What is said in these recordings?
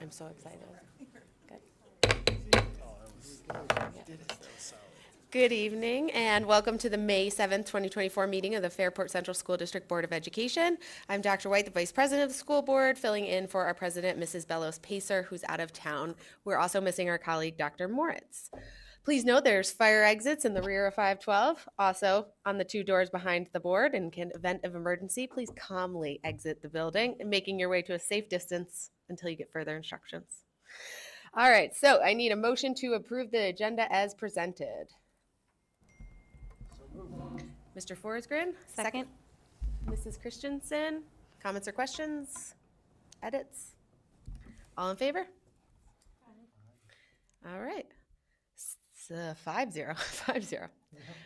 I'm so excited. Good. Good evening and welcome to the May 7th, 2024 meeting of the Fairport Central School District Board of Education. I'm Dr. White, the Vice President of the school board, filling in for our President, Mrs. Bellows-Pacer, who's out of town. We're also missing our colleague, Dr. Moritz. Please note there's fire exits in the rear of 512. Also, on the two doors behind the board, in event of emergency, please calmly exit the building and making your way to a safe distance until you get further instructions. All right, so I need a motion to approve the agenda as presented. Mr. Forsgren, second. Mrs. Christensen, comments or questions? Edits? All in favor? All right. It's 5-0, 5-0.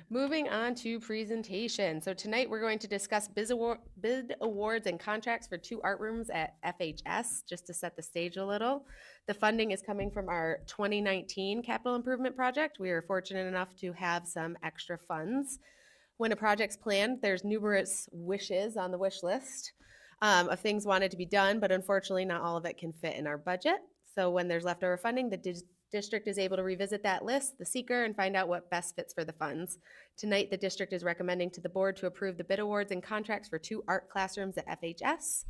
Moving on to presentation. So tonight we're going to discuss bid awards and contracts for 2 art rooms at FHS, just to set the stage a little. The funding is coming from our 2019 capital improvement project. We are fortunate enough to have some extra funds. When a project's planned, there's numerous wishes on the wish list of things wanted to be done, but unfortunately not all of it can fit in our budget. So when there's leftover funding, the district is able to revisit that list, the seeker, and find out what best fits for the funds. Tonight, the district is recommending to the board to approve the bid awards and contracts for 2 art classrooms at FHS.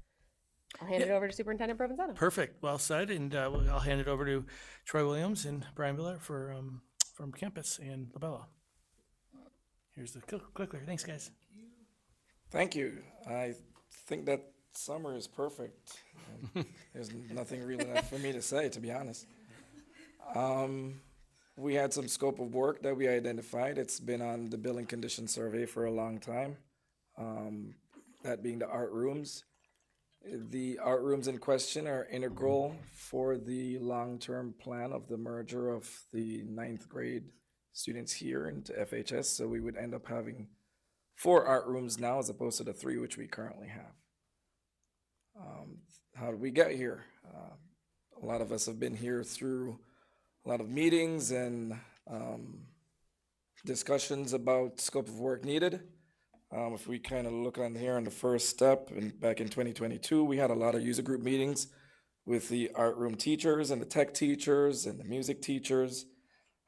I'll hand it over to Superintendent Provenzano. Perfect, well said, and I'll hand it over to Troy Williams and Brian Miller from campus and Labella. Here's the clicker. Thanks, guys. Thank you. I think that summer is perfect. There's nothing really left for me to say, to be honest. We had some scope of work that we identified. It's been on the building condition survey for a long time, that being the art rooms. The art rooms in question are integral for the long-term plan of the merger of the 9th grade students here into FHS, so we would end up having 4 art rooms now as opposed to the 3 which we currently have. How did we get here? A lot of us have been here through a lot of meetings and discussions about scope of work needed. If we kind of look on here on the first step, and back in 2022, we had a lot of user group meetings with the art room teachers and the tech teachers and the music teachers.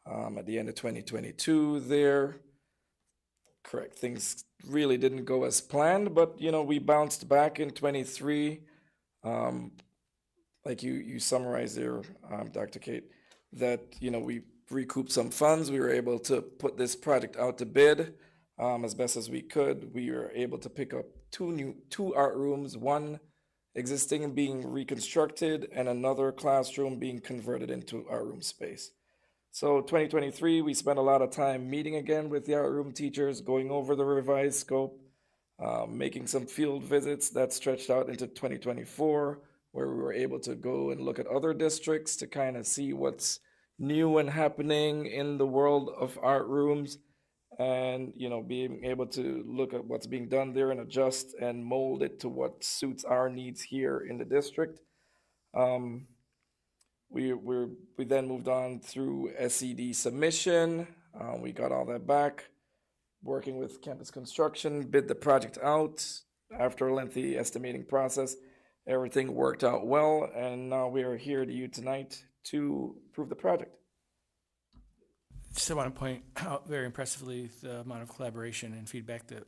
At the end of 2022 there, correct, things really didn't go as planned, but we bounced back in 23. Like you summarized there, Dr. Kate, that we recouped some funds. We were able to put this project out to bid as best as we could. We were able to pick up 2 art rooms, one existing being reconstructed and another classroom being converted into art room space. So 2023, we spent a lot of time meeting again with the art room teachers, going over the revised scope, making some field visits that stretched out into 2024, where we were able to go and look at other districts to kind of see what's new and happening in the world of art rooms, and being able to look at what's being done there and adjust and mold it to what suits our needs here in the district. We then moved on through SCD submission. We got all that back, working with campus construction, bid the project out. After a lengthy estimating process, everything worked out well, and now we are here to you tonight to approve the project. Just I want to point out very impressively the amount of collaboration and feedback that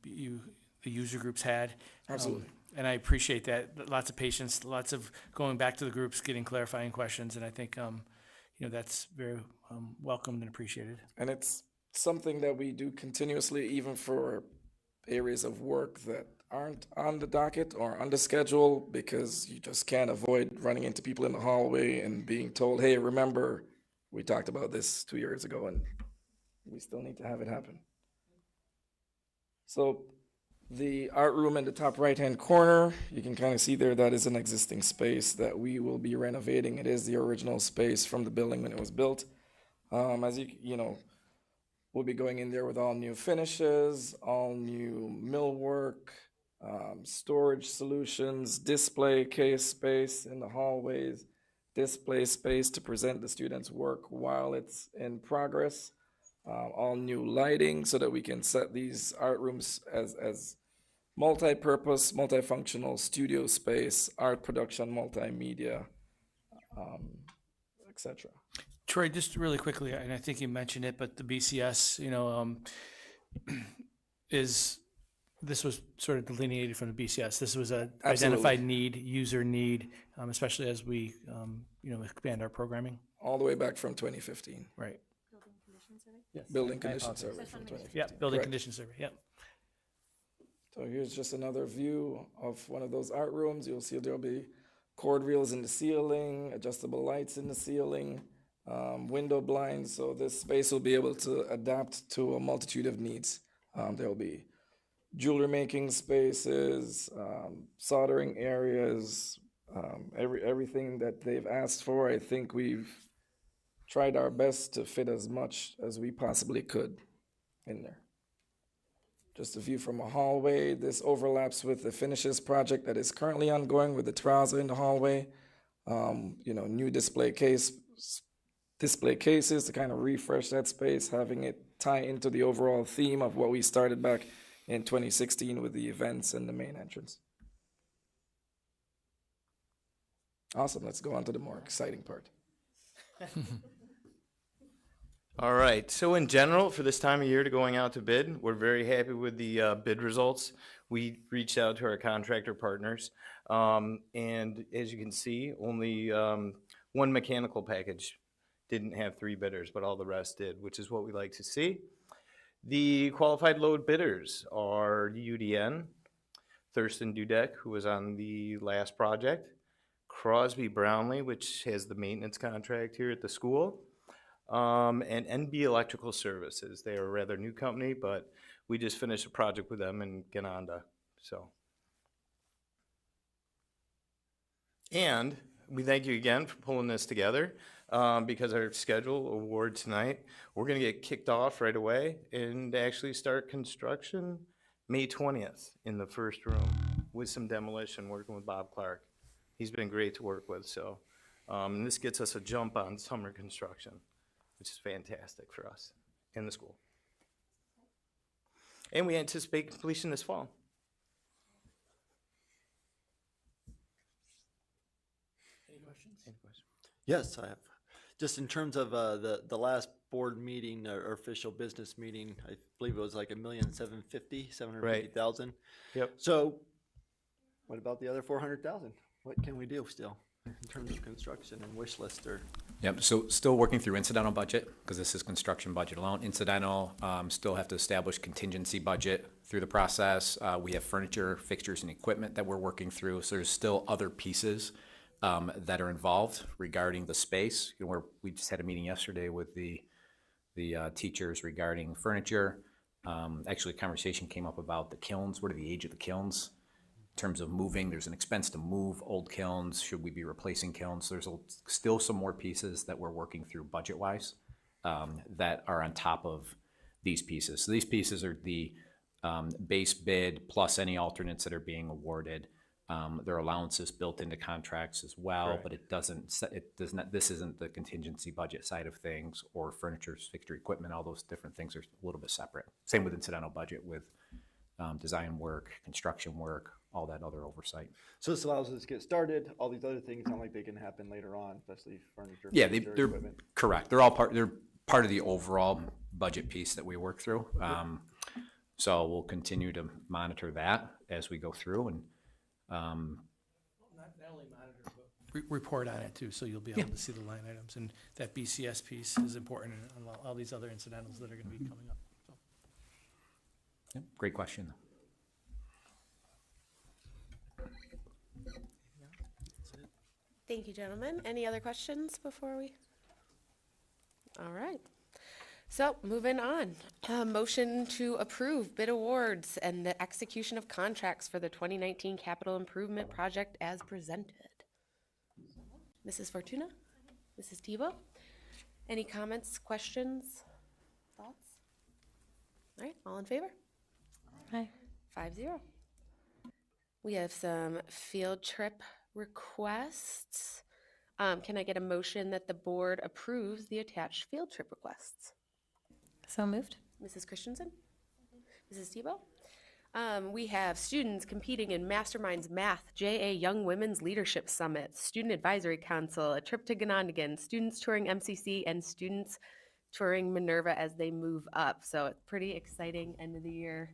the user groups had. Absolutely. And I appreciate that. Lots of patience, lots of going back to the groups, getting clarifying questions, and I think that's very welcomed and appreciated. And it's something that we do continuously, even for areas of work that aren't on the docket or on the schedule, because you just can't avoid running into people in the hallway and being told, hey, remember, we talked about this 2 years ago, and we still need to have it happen. So the art room in the top right-hand corner, you can kind of see there that is an existing space that we will be renovating. It is the original space from the building when it was built. As we'll be going in there with all new finishes, all new millwork, storage solutions, display case space in the hallways, display space to present the students' work while it's in progress, all new lighting so that we can set these art rooms as multi-purpose, multifunctional studio space, art production, multimedia etc. Troy, just really quickly, and I think you mentioned it, but the BCS, this was sort of delineated from the BCS. This was a identified need, user need, especially as we, expand our programming. All the way back from 2015. Right. Building condition survey from 2015. Yeah, building Correct. condition survey, yeah. So here's just another view of one of those art rooms. You'll see there'll be cord reels in the ceiling, adjustable lights in the ceiling, window blinds. So this space will be able to adapt to a multitude of needs. There'll be jewelry making spaces, soldering areas, everything that they've asked for. I think we've tried our best to fit as much as we possibly could in there. Just a view from a hallway. This overlaps with the finishes project that is currently ongoing with the terrazzo in the hallway. New display cases to kind of refresh that space, having it tie into the overall theme of what we started back in 2016 with the events and the main entrance. Awesome, let's go on to the more exciting part. All right, so in general, for this time of year to going out to bid, we're very happy with the bid results. We reached out to our contractor partners, and as you can see, only one mechanical package didn't have 3 bidders, but all the rest did, which is what we like to see. The qualified load bidders are UDN, Thurston Dudek, who was on the last project, Crosby Brownlee, which has the maintenance contract here at the school, and NB Electrical Services. They are a rather new company, but we just finished a project with them in Gananda. And we thank you again for pulling this together, because our schedule award tonight, we're gonna get kicked off right away and actually start construction May 20th in the first room with some demolition, working with Bob Clark. He's been great to work with, so, and this gets us a jump on summer construction, which is fantastic for us and the school. And we anticipate completion this fall. Any questions? Any questions? Yes, I have. Just in terms of the last board meeting or official business meeting, I believe it was like $1,750,000. Yep. So what about the other 400,000? What can we do still in terms of construction and wish list or? Yep, so still working through incidental budget, because this is construction budget alone. Incidental, still have to establish contingency budget through the process. We have furniture, fixtures, and equipment that we're working through, so there's still other pieces that are involved regarding the space. We just had a meeting yesterday with the teachers regarding furniture. Actually, a conversation came up about the kilns. What are the age of the kilns? In terms of moving, there's an expense to move old kilns. Should we be replacing kilns? There's still some more pieces that we're working through budget-wise that are on top of these pieces. So these pieces are the base bid plus any alternates that are being awarded. There are allowances built into contracts as well, Correct. but it does not. This isn't the contingency budget side of things, or furniture, fixture, equipment. All those different things are a little bit separate. Same with incidental budget with design work, construction work, all that other oversight. So this allows us to get started. All these other things sound like they can happen later on, especially furniture. Yeah, furniture, they're equipment. correct. They're part of the overall budget piece that we work through. So we'll continue to monitor that as we go through, and Not only monitor, but report on it too, so you'll be able to see the line items. And that BCS piece is important, and all these other incidentals that are gonna be coming up. So. yep, great question. Thank you, gentlemen. Any other questions before we? All right. So moving on, motion to approve bid awards and the execution of contracts for the 2019 capital improvement project as presented. Mrs. Fortuna, Mrs. Tebow, any comments, questions, thoughts? All right, all in favor? Aye. 5-0. We have some field trip requests. Can I get a motion that the board approves the attached field trip requests? So moved. Mrs. Christensen? Mrs. Tebow? We have students competing in Masterminds Math, JA Young Women's Leadership Summit, Student Advisory Council, a trip to Ganondigan, students touring MCC, and students touring Minerva as they move up. So it's pretty exciting end of the year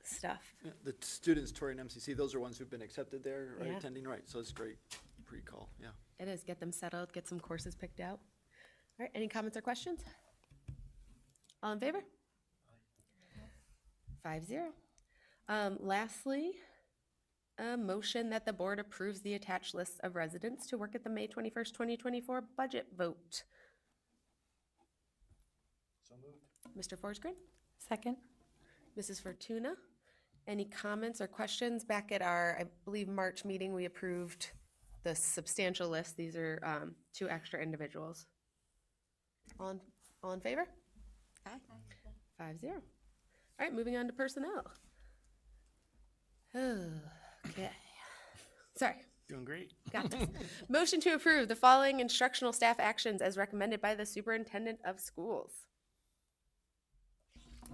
stuff. Yeah, the students touring MCC, those are ones who've been accepted there, right, Yeah. attending, right, so it's great pre-call, yeah. It is, get them settled, get some courses picked out. All right, any comments or questions? All in favor? 5-0. Lastly, a motion that the board approves the attached list of residents to work at the May 21st, 2024 budget vote. So moved. Mr. Forsgren, Second. Mrs. Fortuna, any comments or questions? Back at our, I believe, March meeting, we approved the substantial list. These are 2 extra individuals. All in favor? Aye. 5-0. All right, moving on to personnel. Okay. Sorry, Doing great. got this. Motion to approve the following instructional staff actions as recommended by the superintendent of schools.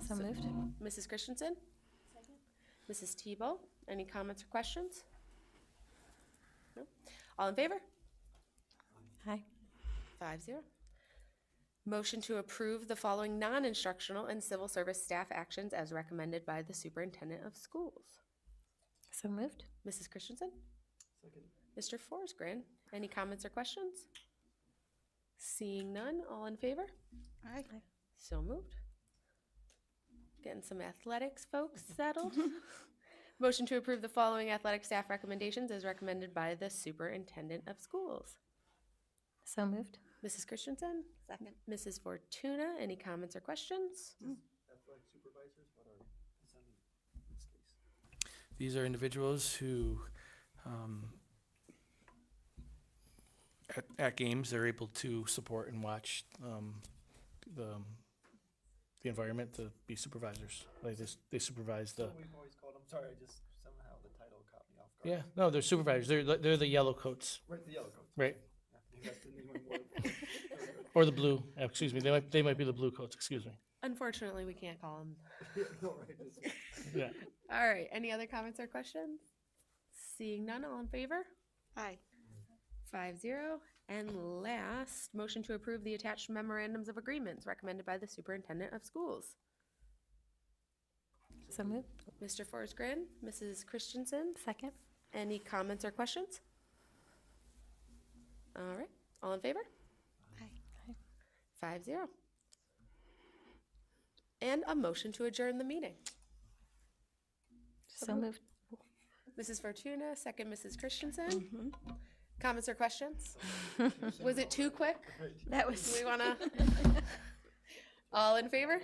So moved. Mrs. Christensen? Mrs. Tebow, any comments or questions? No? All in favor? Aye. 5-0. Motion to approve the following non-instructional and civil service staff actions as recommended by the superintendent of schools. So moved. Mrs. Christensen? Second. Mr. Forsgren, any comments or questions? Seeing none, all in favor? Aye. So moved. Getting some athletics folks settled. Motion to approve the following athletic staff recommendations as recommended by the superintendent of schools. So moved. Mrs. Christensen? Second. Mrs. Fortuna, any comments or questions? Athletic supervisors, what are assigned in this case? These are individuals who, at games, they're able to support and watch the environment, to be supervisors. Like they supervise the. We've always called them, sorry, I just somehow the title caught me off Yeah, guard. no, they're supervisors. They're the yellow coats, Right, the yellow coats. right? Yeah, I think that's the name on board. Or the blue. Excuse me. They might be the blue coats. Excuse me. Unfortunately, we can't call them. No, right, this- Yeah. All right, any other comments or questions? Seeing none, all in favor? Aye. 5-0. And last, motion to approve the attached memorandums of agreements recommended by the superintendent of schools. So moved. Mr. Forsgren, Mrs. Christensen, Second. any comments or questions? All right, all in favor? Aye. 5-0. And a motion to adjourn the meeting. So moved. Mrs. Fortuna, second Mrs. Christensen. Comments or questions? Was it too quick? That Do was. we want to? All in favor?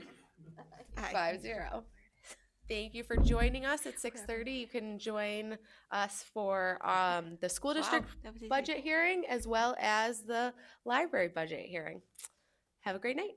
5-0. Thank you for joining us at 6:30. You can join us for the school district budget hearing as well as the library budget hearing. Have a great night.